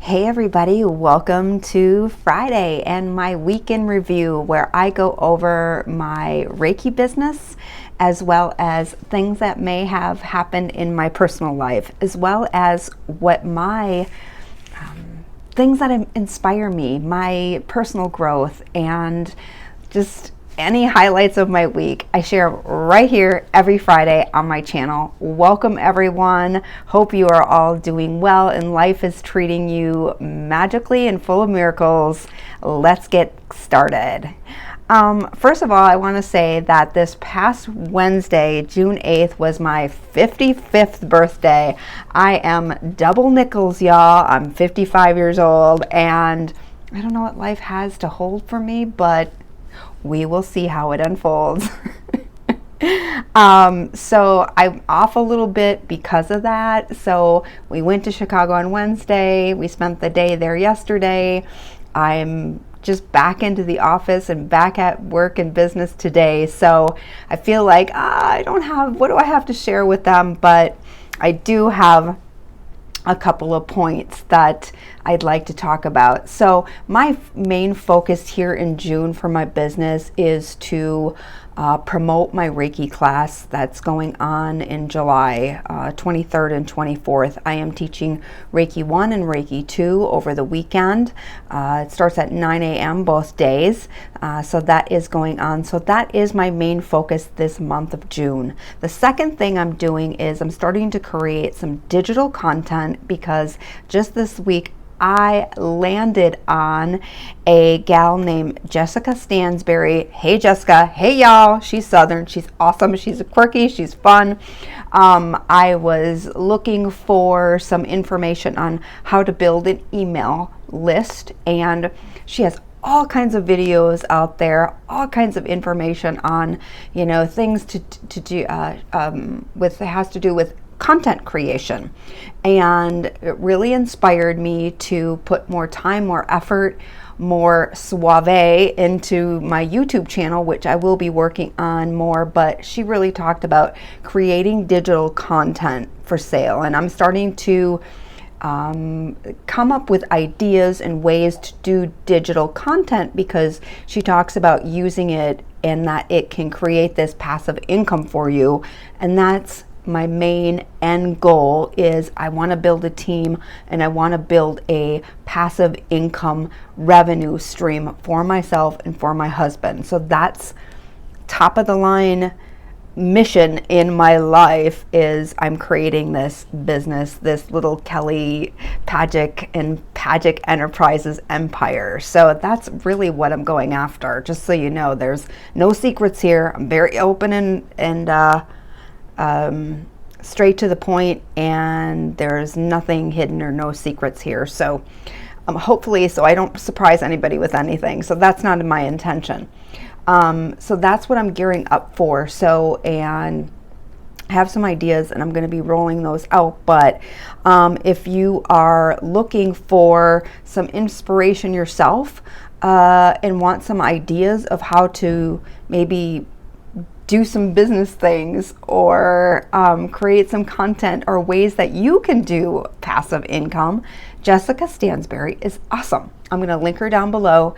Hey everybody, welcome to Friday and my weekend review where I go over my Reiki business as well as things that may have happened in my personal life, as well as what my things that inspire me, my personal growth, and just any highlights of my week I share right here every Friday on my channel. Welcome everyone. Hope you are all doing well and life is treating you magically and full of miracles. Let's get started. First of all, I want to say that this past Wednesday, June 8th, was my 55th birthday. I am double nickels, y'all. I'm 55 years old and I don't know what life has to hold for me, but we will see how it unfolds. So I'm off a little bit because of that. So we went to Chicago on Wednesday. We spent the day there yesterday. I'm just back into the office and back at work and business today. So I feel like I don't have, what do I have to share with them? But I do have a couple of points that I'd like to talk about. So my main focus here in June for my business is to promote my Reiki class that's going on in July 23rd and 24th. I am teaching Reiki 1 and Reiki 2 over the weekend. It starts at 9 a.m. both days. So that is going on. So that is my main focus this month of June. The second thing I'm doing is I'm starting to create some digital content because just this week I landed on a gal named Jessica Stansberry. Hey Jessica, hey y'all. She's Southern, she's awesome, she's quirky, she's fun. I was looking for some information on how to build an email list, and she has all kinds of videos out there, all kinds of information on, you know, things to do with, it has to do with content creation. And it really inspired me to put more time, more effort, more suave into my YouTube channel, which I will be working on more. But she really talked about creating digital content for sale. And I'm starting to come up with ideas and ways to do digital content because she talks about using it and that it can create this passive income for you. And that's my main end goal. Is I want to build a team and I want to build a passive income revenue stream for myself and for my husband. So that's top of the line mission in my life. Is I'm creating this business, this little Kelly Pagic and Pagic Enterprises empire. So that's really what I'm going after. Just so you know, there's no secrets here. I'm very open and straight to the point, and there's nothing hidden or no secrets here. So hopefully, so I don't surprise anybody with anything. So that's not my intention. So that's what I'm gearing up for. So, and I have some ideas and I'm going to be rolling those out. But if you are looking for some inspiration yourself and want some ideas of how to maybe do some business things or create some content or ways that you can do passive income, Jessica Stansberry is awesome. I'm going to link her down below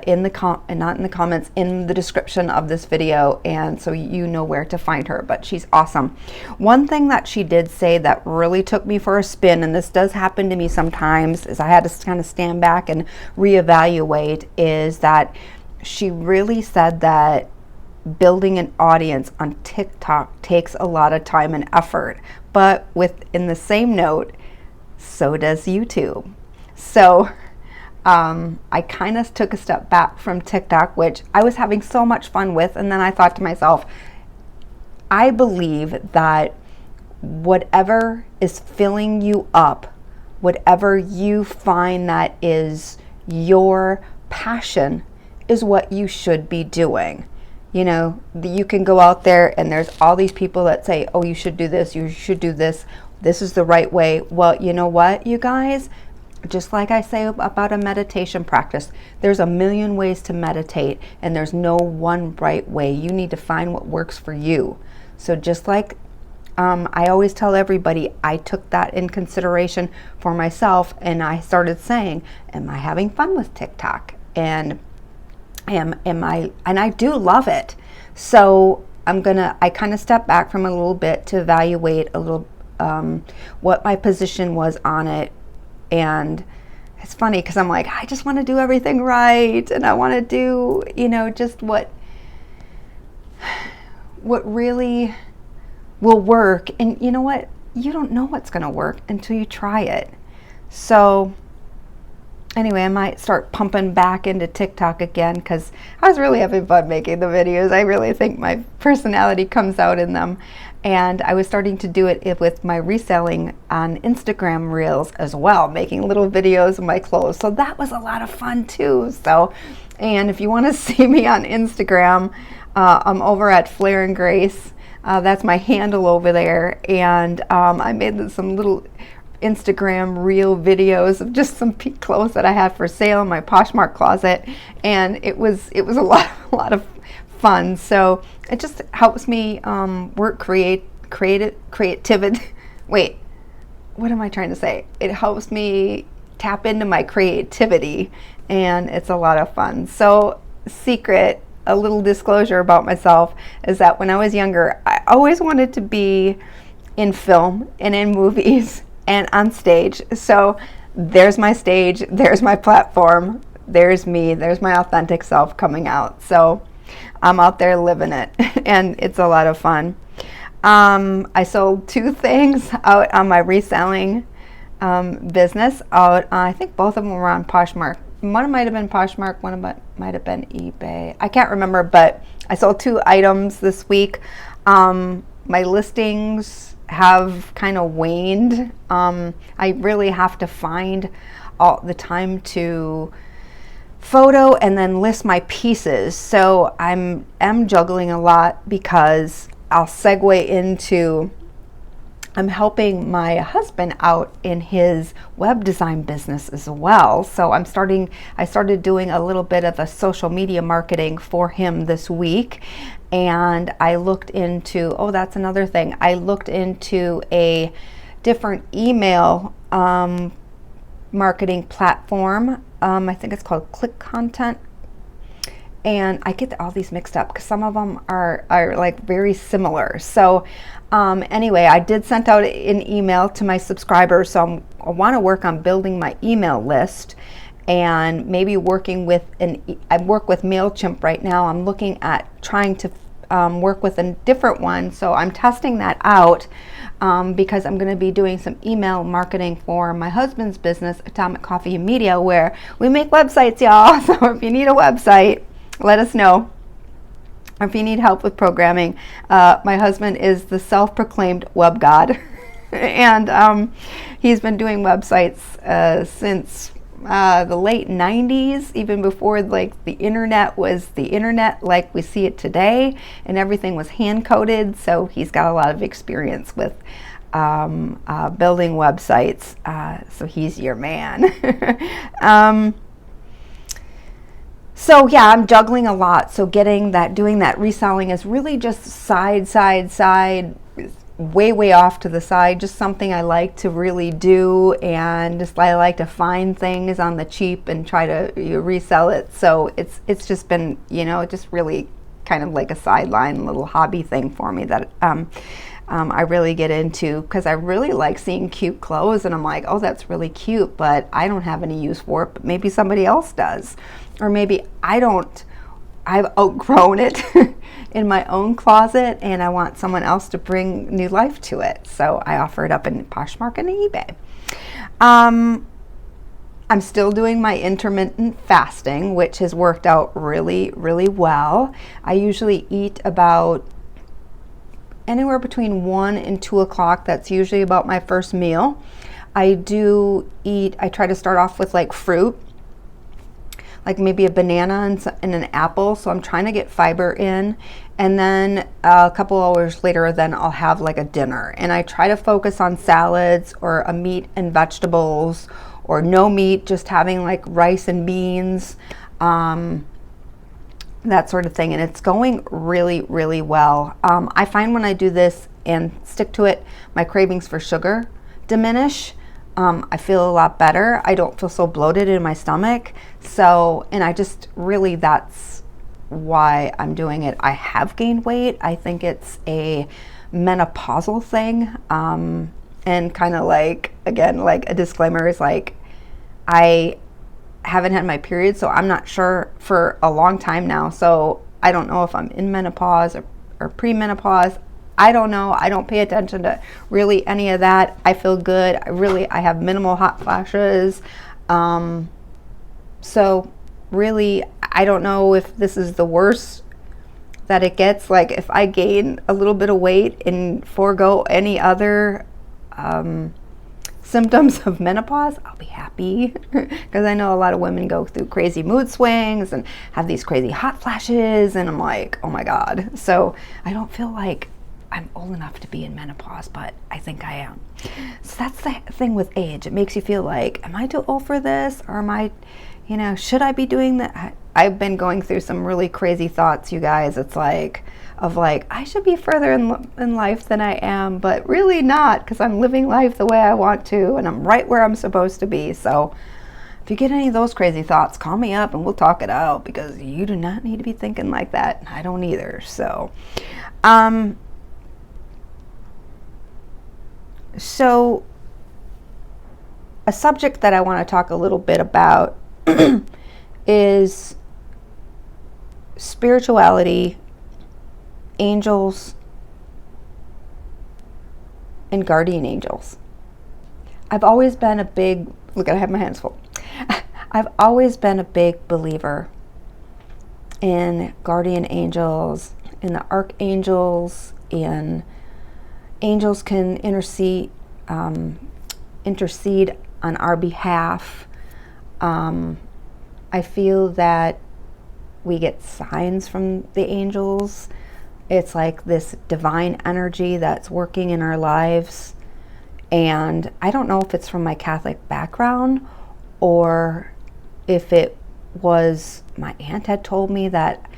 in the not in the comments, in the description of this video, and so you know where to find her. But she's awesome. One thing that she did say that really took me for a spin, and this does happen to me sometimes, is I had to kind of stand back and reevaluate, is that she really said that building an audience on TikTok takes a lot of time and effort, but in the same note, so does YouTube. So I kind of took a step back from TikTok, which I was having so much fun with, and then I thought to myself, I believe that whatever is filling you up, whatever you find that is your passion, is what you should be doing. You know, you can go out there and there's all these people that say, oh, you should do this, you should do this, this is the right way. Well, you know what, you guys, just like I say about a meditation practice, there's a million ways to meditate and there's no one right way. You need to find what works for you. So just like I always tell everybody I took that in consideration for myself, and I started saying, am I having fun with TikTok? And am I, and I do love it. So I kind of step back from a little bit to evaluate a little what my position was on it. And it's funny because I'm like, I just want to do everything right, and I want to do, just what really will work. And you know what? You don't know what's going to work until you try it. So anyway, I might start pumping back into TikTok again because I was really having fun making the videos. I really think my personality comes out in them. And I was starting to do it with my reselling on Instagram Reels as well, making little videos of my clothes. So that was a lot of fun too. So, and if you want to see me on Instagram, I'm over at Flair and Grace. That's my handle over there. And I made some little Instagram reel videos of just some clothes that I had for sale in my Poshmark closet, and it was a lot of fun. So it just helps me work creativity. Wait, what am I trying to say? It helps me tap into my creativity, and it's a lot of fun. So a little disclosure about myself is that when I was younger, I always wanted to be in film and in movies and on stage. So there's my stage, there's my platform, there's me, there's my authentic self coming out. So I'm out there living it, and it's a lot of fun. I sold 2 things out on my reselling business. I think both of them were on Poshmark. One might have been Poshmark, one might have been eBay. I can't remember, but I sold 2 items this week. My listings have kind of waned. I really have to find all the time to photo and then list my pieces. So I'm juggling a lot because I'll segue into I'm helping my husband out in his web design business as well. So I started doing a little bit of a social media marketing for him this week. And I looked into, that's another thing. I looked into a different email marketing platform. I think it's called Click Content. And I get all these mixed up because some of them are like very similar. So anyway, I did send out an email to my subscribers. So I want to work on building my email list and maybe working with I work with MailChimp right now. I'm looking at trying to work with a different one. So I'm testing that out because I'm going to be doing some email marketing for my husband's business, Atomic Coffee and Media, where we make websites, y'all. So if you need a website, let us know. If you need help with programming, my husband is the self-proclaimed web god. And he's been doing websites since the late 90s, even before like the internet was the internet like we see it today, and everything was hand-coded. So he's got a lot of experience with building websites. So he's your man. So yeah, I'm juggling a lot. So doing that reselling is really just side, way off to the side, just something I like to really do, and just I like to find things on the cheap and try to resell it. So it's just been, just really kind of like a sideline little hobby thing for me that I really get into because I really like seeing cute clothes, and I'm like, oh, that's really cute, but I don't have any use for it, but maybe somebody else does. Or maybe I've outgrown it in my own closet and I want someone else to bring new life to it. So I offer it up in Poshmark and eBay. I'm still doing my intermittent fasting, which has worked out really, really well. I usually eat about anywhere between 1 and 2 o'clock. That's usually about my first meal. I try to start off with like fruit, like maybe a banana and an apple. So I'm trying to get fiber in. And then a couple hours later, then I'll have like a dinner. And I try to focus on salads or a meat and vegetables, or no meat, just having like rice and beans, that sort of thing. And it's going really, really well. I find when I do this and stick to it, my cravings for sugar diminish. I feel a lot better. I don't feel so bloated in my stomach. So, and I just really, that's why I'm doing it. I have gained weight. I think it's a menopausal thing. And kind of like, again, like a disclaimer is like, I haven't had my period, so I'm not sure for a long time now. So I don't know if I'm in menopause or premenopause. I don't know. I don't pay attention to really any of that. I feel good. I have minimal hot flashes. So really, I don't know if this is the worst that it gets. Like if I gain a little bit of weight and forego any other symptoms of menopause, I'll be happy, because I know a lot of women go through crazy mood swings and have these crazy hot flashes, and I'm like, oh my God. So I don't feel like I'm old enough to be in menopause, but I think I am. So that's the thing with age. It makes you feel like, am I too old for this? Or am I, should I be doing that? I've been going through some really crazy thoughts, you guys. It's like, I should be further in life than I am, but really not, because I'm living life the way I want to, and I'm right where I'm supposed to be. So if you get any of those crazy thoughts, call me up and we'll talk it out, because you do not need to be thinking like that. I don't either. So, So a subject that I want to talk a little bit about is spirituality, angels, and guardian angels. I've always been a big, look, I have my hands full. I've always been a big believer in guardian angels, in the archangels, in angels can intercede on our behalf. I feel that we get signs from the angels. It's like this divine energy that's working in our lives. And I don't know if it's from my Catholic background or if it was my aunt had told me that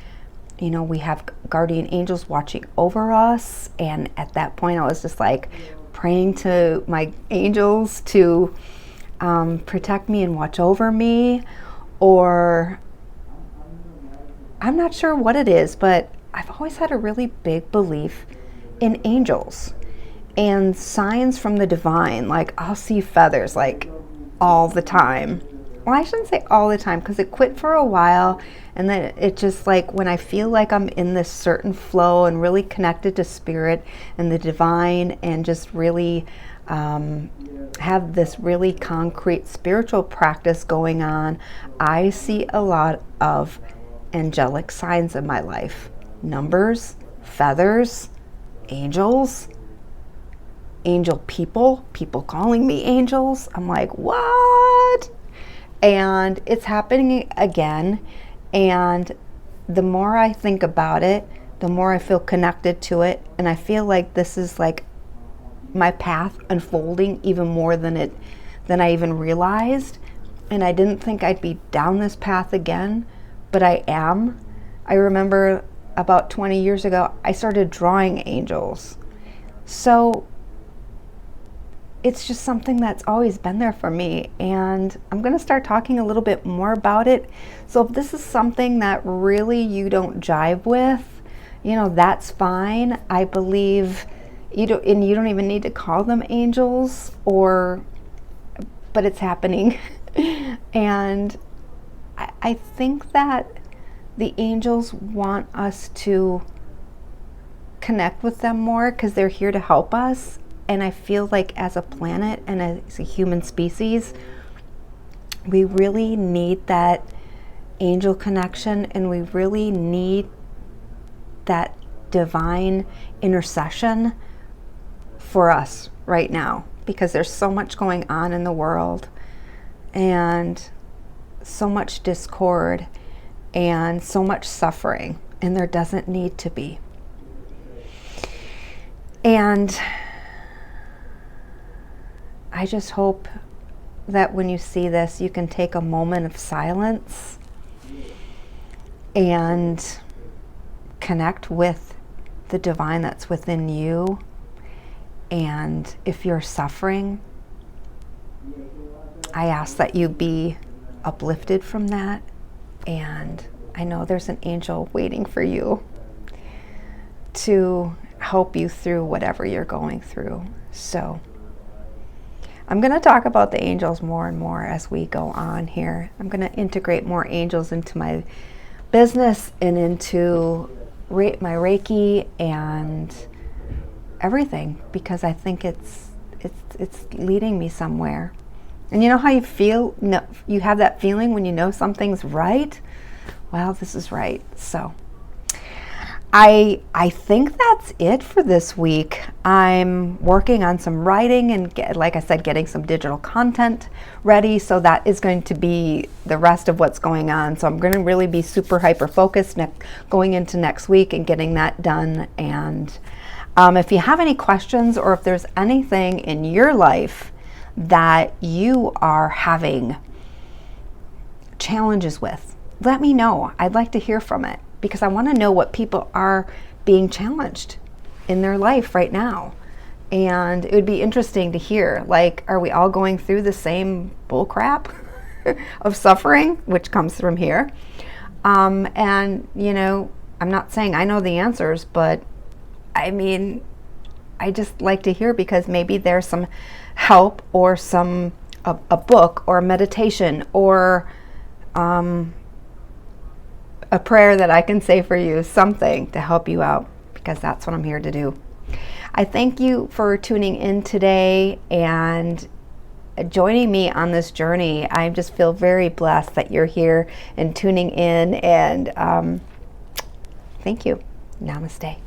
we have guardian angels watching over us. And at that point, I was just like praying to my angels to protect me and watch over me. Or I'm not sure what it is, but I've always had a really big belief in angels and signs from the divine. Like I'll see feathers like all the time. Well, I shouldn't say all the time, because it quit for a while, and then it just like when I feel like I'm in this certain flow and really connected to spirit and the divine, and just really have this really concrete spiritual practice going on, I see a lot of angelic signs in my life. Numbers, feathers, angels, angel people calling me angels. I'm like, what? And it's happening again. And the more I think about it, the more I feel connected to it. And I feel like this is like my path unfolding even more than I even realized. And I didn't think I'd be down this path again, but I am. I remember about 20 years ago, I started drawing angels. So it's just something that's always been there for me, and I'm going to start talking a little bit more about it. So if this is something that really you don't jive with, that's fine. I believe you don't even need to call them angels, but it's happening. And I think that the angels want us to connect with them more, because they're here to help us. And I feel like as a planet and as a human species, we really need that angel connection, and we really need that divine intercession for us right now, because there's so much going on in the world and so much discord and so much suffering, and there doesn't need to be. And I just hope that when you see this, you can take a moment of silence and connect with the divine that's within you, And if you're suffering, I ask that you be uplifted from that. And I know there's an angel waiting for you to help you through whatever you're going through. So I'm going to talk about the angels more and more as we go on here. I'm going to integrate more angels into my business and into my Reiki and everything, because I think it's leading me somewhere. And you know how you feel? No, you have that feeling when you know something's right? Well, this is right. So I think that's it for this week. I'm working on some writing and, like I said, getting some digital content ready. So that is going to be the rest of what's going on. So I'm going to really be super hyper focused going into next week and getting that done. And if you have any questions, or if there's anything in your life that you are having challenges with, let me know. I'd like to hear from it, because I want to know what people are being challenged in their life right now. And it would be interesting to hear, like, are we all going through the same bull crap of suffering, which comes from here? And, you know, I'm not saying I know the answers, but I mean, I just like to hear, because maybe there's some help, or a book, or a meditation, or a prayer that I can say for you, something to help you out, because that's what I'm here to do. I thank you for tuning in today and joining me on this journey. I just feel very blessed that you're here and tuning in, and thank you. Namaste.